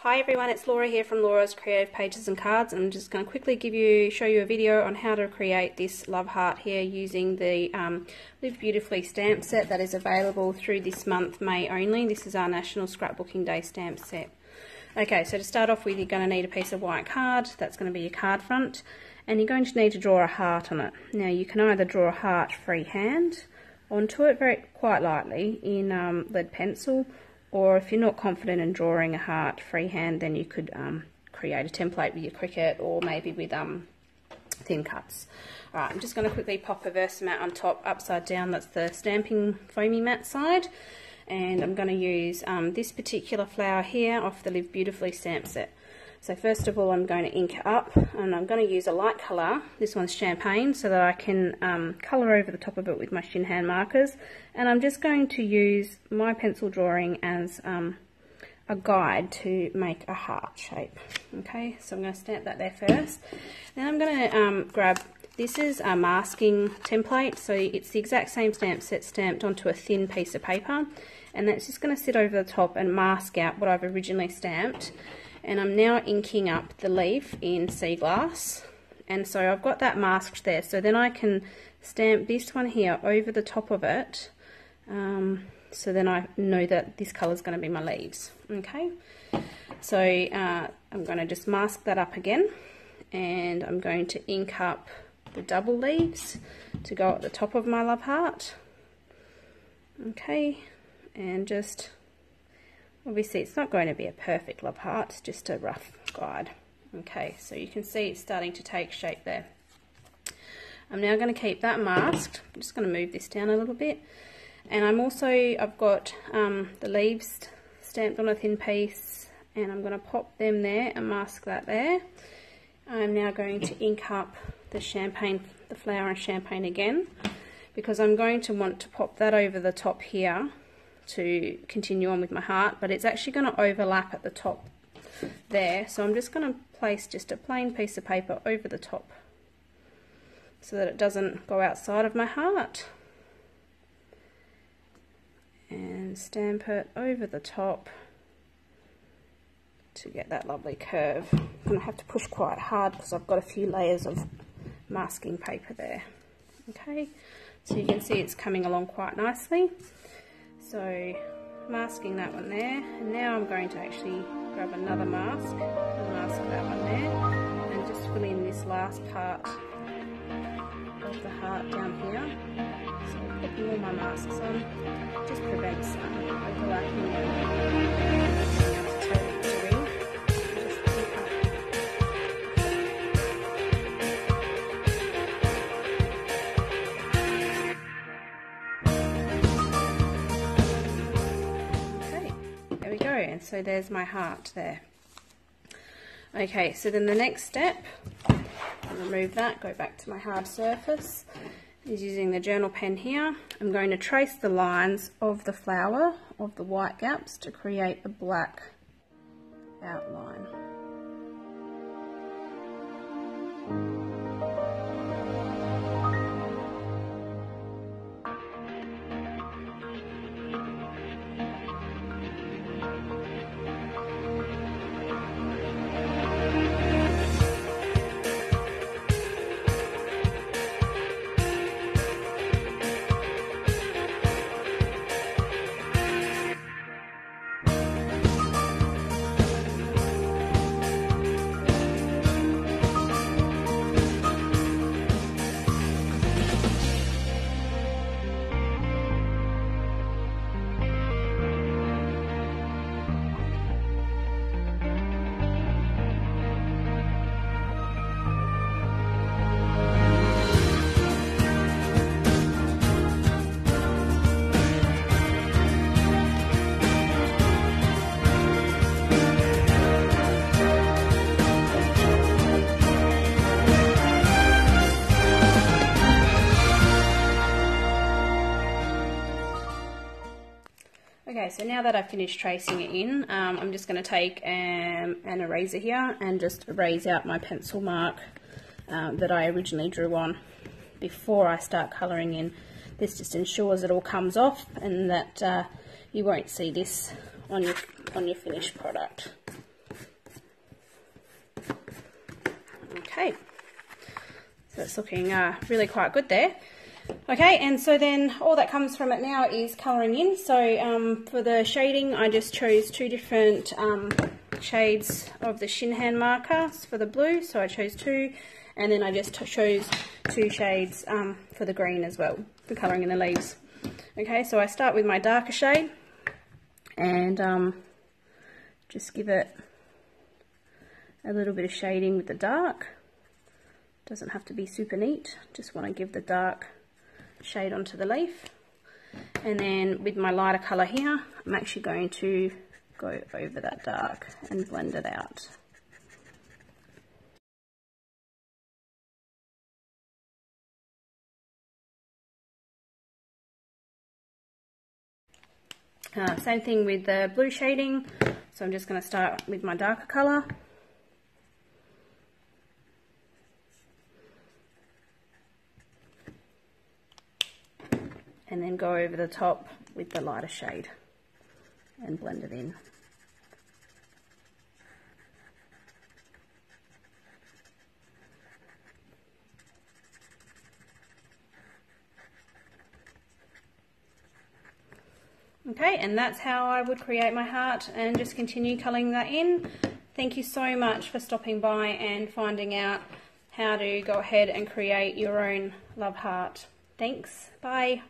Hi everyone, it's Laura here from Laura's Creative Pages and Cards. I'm just going to quickly show you a video on how to create this love heart here using the Live Beautifully stamp set that is available through this month, May only. This is our National Scrapbooking Day stamp set. Okay, so to start off with, you're going to need a piece of white card. That's going to be your card front, and you're going to need to draw a heart on it. Now you can either draw a heart freehand onto it quite lightly in lead pencil, or if you're not confident in drawing a heart freehand, then you could create a template with your Cricut or maybe with thin cuts. Alright, I'm just going to quickly pop a Versamat on top upside down. That's the stamping foamy mat side. And I'm going to use this particular flower here off the Live Beautifully stamp set. So first of all, I'm going to ink it up, and I'm going to use a light colour. This one's champagne, so that I can colour over the top of it with my shin hand markers. And I'm just going to use my pencil drawing as a guide to make a heart shape. Okay, so I'm going to stamp that there first. Then I'm going to grab, this is a masking template, so it's the exact same stamp set stamped onto a thin piece of paper. And that's just going to sit over the top and mask out what I've originally stamped. And I'm now inking up the leaf in sea glass, and so I've got that masked there, so then I can stamp this one here over the top of it, so then I know that this colour is going to be my leaves. Okay, so I'm going to just mask that up again, and I'm going to ink up the double leaves to go at the top of my love heart. Okay, and just, obviously it's not going to be a perfect love heart, it's just a rough guide. Okay, so you can see it's starting to take shape there. I'm now going to keep that masked. I'm just going to move this down a little bit. And I've got the leaves stamped on a thin piece, and I'm going to pop them there and mask that there. I'm now going to ink up the flower and champagne again, because I'm going to want to pop that over the top here to continue on with my heart, but it's actually going to overlap at the top there, so I'm just going to place just a plain piece of paper over the top so that it doesn't go outside of my heart, and stamp it over the top to get that lovely curve. I'm going to have to push quite hard because I've got a few layers of masking paper there. Okay, so you can see it's coming along quite nicely. So masking that one there, and now I'm going to actually grab another mask and mask that one there, and just fill in this last part of the heart down here. So popping all my masks on just prevents overlapping and so there's my heart there. Okay, so then the next step, I'll remove that, go back to my hard surface, is using the journal pen here. I'm going to trace the lines of the flower, of the white gaps, to create a black outline. Okay, so now that I've finished tracing it in, I'm just going to take an eraser here and just erase out my pencil mark that I originally drew on before I start colouring in. This just ensures it all comes off and that you won't see this on your finished product. Okay, so it's looking really quite good there. Okay, and so then all that comes from it now is colouring in. So for the shading, I just chose 2 different shades of the shin hand markers for the blue. So I chose 2, and then I just chose 2 shades for the green as well, for colouring in the leaves. Okay, so I start with my darker shade and just give it a little bit of shading with the dark. Doesn't have to be super neat, just want to give the dark shade onto the leaf. And then with my lighter colour here, I'm actually going to go over that dark and blend it out. Same thing with the blue shading, so I'm just going to start with my darker colour. And then go over the top with the lighter shade and blend it in. Okay, and that's how I would create my heart, and just continue colouring that in. Thank you so much for stopping by and finding out how to go ahead and create your own love heart. Thanks, bye.